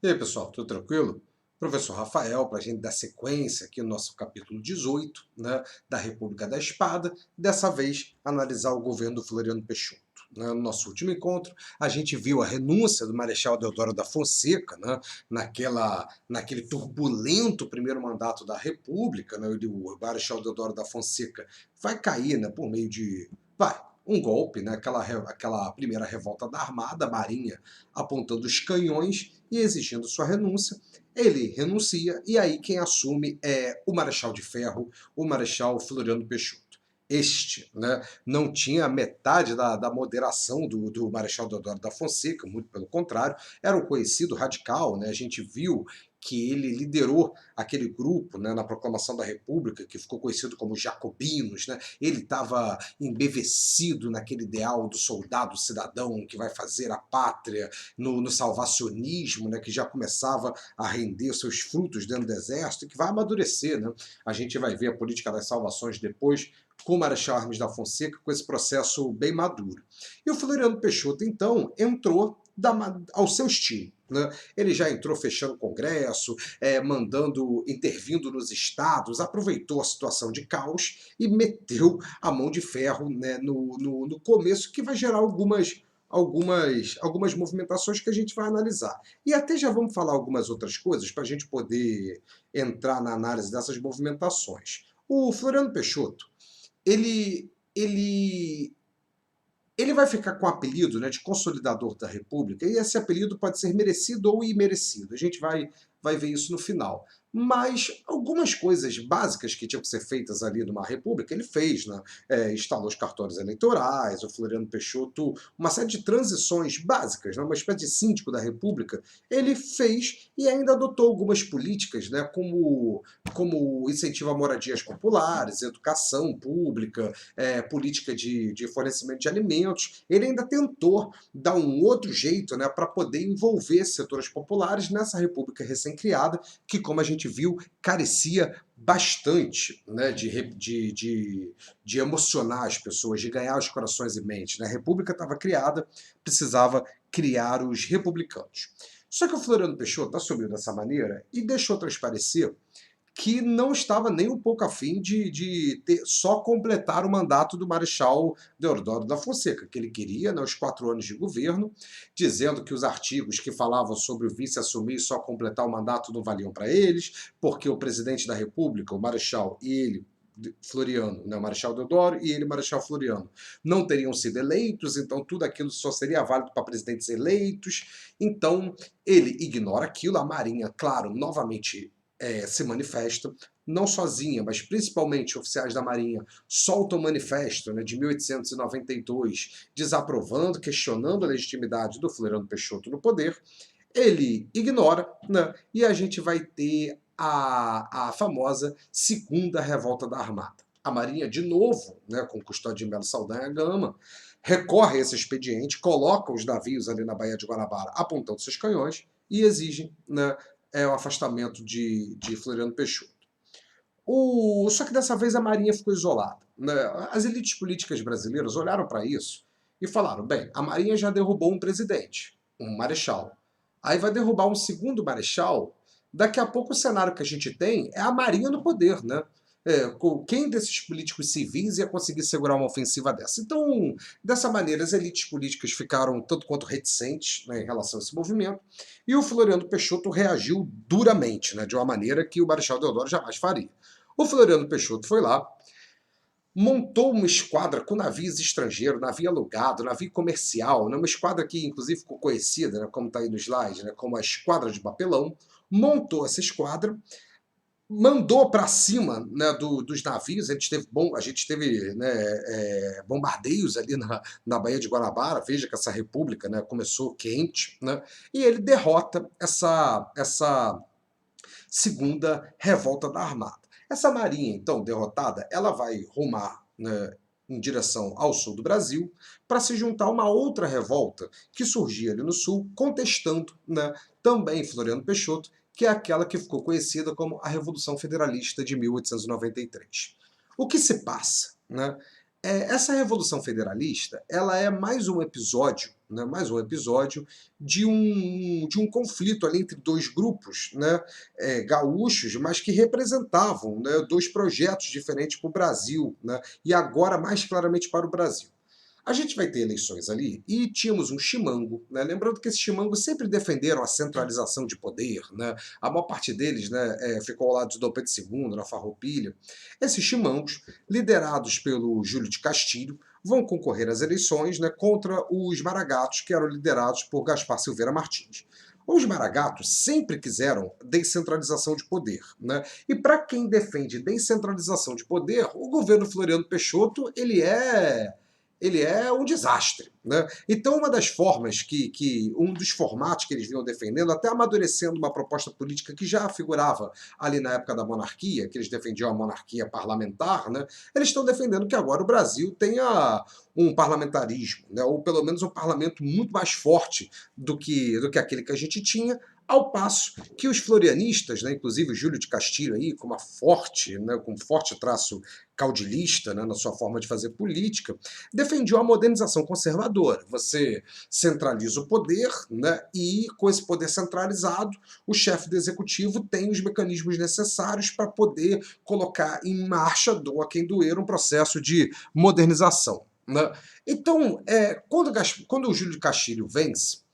E aí, pessoal, tudo tranquilo? Professor Rafael, para a gente dar sequência aqui no nosso capítulo 18, né, da República da Espada, dessa vez analisar o governo do Floriano Peixoto. Né? No nosso último encontro, a gente viu a renúncia do Marechal Deodoro da Fonseca, né, naquele turbulento primeiro mandato da República. Né, o Marechal Deodoro da Fonseca vai cair, né, por meio de... um golpe, né? Aquela primeira revolta da Armada, a Marinha apontando os canhões e exigindo sua renúncia. Ele renuncia e aí quem assume é o Marechal de Ferro, o Marechal Floriano Peixoto. Este, né, não tinha metade da moderação do Marechal Deodoro da Fonseca, muito pelo contrário, era um conhecido radical. Né, a gente viu que ele liderou aquele grupo, né, na proclamação da República, que ficou conhecido como jacobinos. Né, ele estava embevecido naquele ideal do soldado cidadão que vai fazer a pátria, no salvacionismo, né, que já começava a render seus frutos dentro do exército e que vai amadurecer. Né? A gente vai ver a política das salvações depois, com o Marechal Hermes da Fonseca, com esse processo bem maduro. E o Floriano Peixoto, então, entrou ao seu estilo. Né? Ele já entrou fechando o Congresso, intervindo nos estados, aproveitou a situação de caos e meteu a mão de ferro, né, no começo, que vai gerar algumas movimentações que a gente vai analisar. E até já vamos falar algumas outras coisas para a gente poder entrar na análise dessas movimentações. O Floriano Peixoto, ele ele vai ficar com o apelido, né, de Consolidador da República, e esse apelido pode ser merecido ou imerecido. A gente vai ver isso no final. Mas algumas coisas básicas que tinham que ser feitas ali numa república, ele fez. Né? Instalou os cartórios eleitorais, o Floriano Peixoto, uma série de transições básicas, né? Uma espécie de síndico da república, ele fez e ainda adotou algumas políticas, né, como incentivo a moradias populares, educação pública, política de fornecimento de alimentos. Ele ainda tentou dar um outro jeito, né, para poder envolver setores populares nessa república recém-criada, que, como a gente viu, carecia bastante, né, de emocionar as pessoas, de ganhar os corações e mentes. Né? A república estava criada, precisava criar os republicanos. Só que o Floriano Peixoto assumiu dessa maneira e deixou transparecer que não estava nem um pouco afim de só completar o mandato do Marechal Deodoro da Fonseca, que ele queria, né, os 4 anos de governo, dizendo que os artigos que falavam sobre o vice assumir e só completar o mandato não valiam para eles, porque o presidente da República, o Marechal, e ele, Floriano, né, o Marechal Deodoro, e ele, Marechal Floriano, não teriam sido eleitos, então tudo aquilo só seria válido para presidentes eleitos. Então ele ignora aquilo. A Marinha, claro, novamente se manifesta, não sozinha, mas principalmente oficiais da Marinha soltam um manifesto, né, de 1892, desaprovando, questionando a legitimidade do Floriano Peixoto no poder. Ele ignora, né, e a gente vai ter a famosa Segunda Revolta da Armada. A Marinha, de novo, né, com Custódio de Melo Saldanha Gama, recorre a esse expediente, coloca os navios ali na Baía de Guanabara apontando seus canhões e exigem, né, o afastamento de Floriano Peixoto. Só que dessa vez a Marinha ficou isolada. Né? As elites políticas brasileiras olharam para isso e falaram: bem, a Marinha já derrubou um presidente, um marechal. Aí vai derrubar um segundo marechal. Daqui a pouco o cenário que a gente tem é a Marinha no poder. Né? Quem desses políticos civis ia conseguir segurar uma ofensiva dessa? Então, dessa maneira, as elites políticas ficaram tanto quanto reticentes, né, em relação a esse movimento, e o Floriano Peixoto reagiu duramente, né, de uma maneira que o Marechal Deodoro jamais faria. O Floriano Peixoto foi lá, montou uma esquadra com navios estrangeiros, navio alugado, navio comercial, né, uma esquadra que inclusive ficou conhecida, né, como está aí no slide, né, como a Esquadra de Papelão. Montou essa esquadra, mandou para cima, né, dos navios. A gente teve, né, bombardeios ali na Baía de Guanabara. Veja que essa república, né, começou quente. Né, e ele derrota essa segunda revolta da Armada. Essa marinha, então, derrotada, ela vai rumar, né, em direção ao sul do Brasil, para se juntar a uma outra revolta que surgia ali no sul, contestando, né, também Floriano Peixoto, que é aquela que ficou conhecida como a Revolução Federalista de 1893. O que se passa? Né? essa Revolução Federalista, ela é mais um episódio, né, mais um episódio de um conflito ali entre dois grupos, né, gaúchos, mas que representavam, né, dois projetos diferentes para o Brasil, né, e agora mais claramente para o Brasil. A gente vai ter eleições ali e tínhamos um chimango, né? Lembrando que esses chimangos sempre defenderam a centralização de poder, né? A maior parte deles, né, ficou ao lado de Dom Pedro II, na Farroupilha. Esses chimangos, liderados pelo Júlio de Castilho, vão concorrer às eleições, né, contra os maragatos, que eram liderados por Gaspar Silveira Martins. Os maragatos sempre quiseram descentralização de poder, né? E para quem defende descentralização de poder, o governo Floriano Peixoto ele é um desastre, né? Então, uma das formas um dos formatos que eles vinham defendendo, até amadurecendo uma proposta política que já figurava ali na época da monarquia, que eles defendiam a monarquia parlamentar, né? Eles estão defendendo que agora o Brasil tenha um parlamentarismo, né? Ou pelo menos um parlamento muito mais forte do que aquele que a gente tinha, ao passo que os florianistas, né, inclusive o Júlio de Castilho aí, com um forte traço caudilista, né, na sua forma de fazer política, defendiam a modernização conservadora. Você centraliza o poder, né, e com esse poder centralizado, o chefe do executivo tem os mecanismos necessários para poder colocar em marcha, doa quem doer, um processo de modernização, né? Então, quando o Júlio de Castilho vence,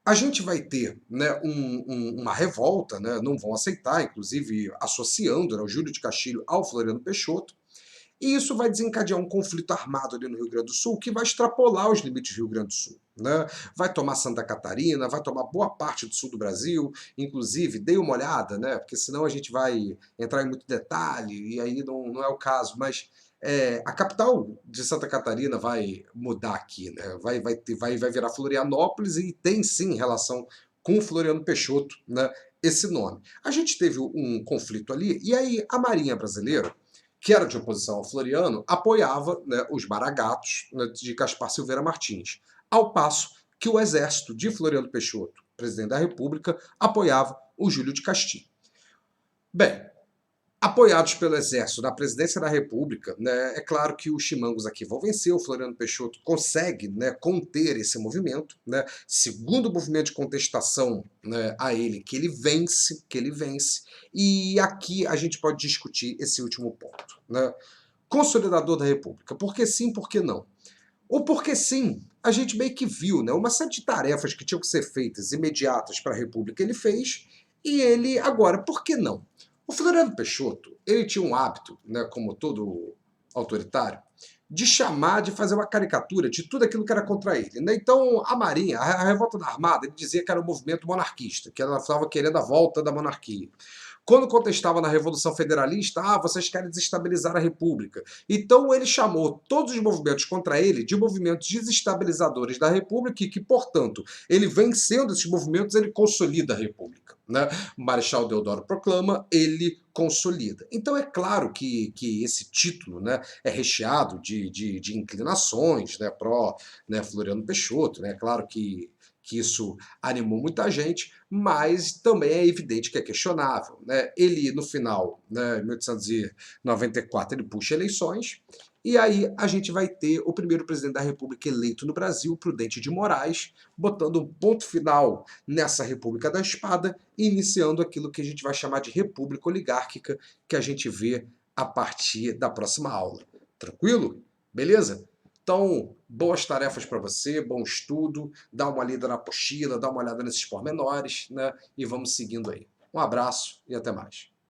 a gente vai ter, né, uma revolta, né, não vão aceitar, inclusive associando, né, o Júlio de Castilho ao Floriano Peixoto, e isso vai desencadear um conflito armado ali no Rio Grande do Sul que vai extrapolar os limites do Rio Grande do Sul, né? Vai tomar Santa Catarina, vai tomar boa parte do sul do Brasil, inclusive dei uma olhada, né? Porque senão a gente vai entrar em muito detalhe e aí não é o caso, mas a capital de Santa Catarina vai mudar aqui, né? Vai virar Florianópolis e tem sim relação com Floriano Peixoto, né? Esse nome. A gente teve um conflito ali e aí a Marinha Brasileira, que era de oposição ao Floriano, apoiava, né, os maragatos, né, de Gaspar Silveira Martins, ao passo que o exército de Floriano Peixoto, presidente da República, apoiava o Júlio de Castilho. Bem, apoiados pelo Exército na presidência da República, né, é claro que os chimangos aqui vão vencer, o Floriano Peixoto consegue, né, conter esse movimento, né, segundo o movimento de contestação, né, a ele, que ele vence, e aqui a gente pode discutir esse último ponto, né. Consolidador da República, por que sim, por que não? O porquê sim, a gente meio que viu, né, uma série de tarefas que tinham que ser feitas imediatas para a República ele fez, e ele agora, por que não? O Floriano Peixoto, ele tinha um hábito, né, como todo autoritário, de chamar, de fazer uma caricatura de tudo aquilo que era contra ele, né? Então, a Marinha, a revolta da Armada, ele dizia que era um movimento monarquista, que ela estava querendo a volta da monarquia. Quando contestava na Revolução Federalista, vocês querem desestabilizar a República. Então ele chamou todos os movimentos contra ele de movimentos desestabilizadores da República e que, portanto, ele vencendo esses movimentos, ele consolida a República, né? Marechal Deodoro proclama, ele consolida. Então é claro que esse título, né, é recheado de inclinações, né, pró, né, Floriano Peixoto, né? É claro que isso animou muita gente, mas também é evidente que é questionável, né? Ele, no final, né, em 1894, ele puxa eleições, e aí a gente vai ter o primeiro presidente da República eleito no Brasil, Prudente de Moraes, botando um ponto final nessa República da Espada e iniciando aquilo que a gente vai chamar de República Oligárquica, que a gente vê a partir da próxima aula. Tranquilo? Beleza? Então, boas tarefas para você, bom estudo, dá uma lida na apostila, dá uma olhada nesses pormenores, né? E vamos seguindo aí. Um abraço e até mais.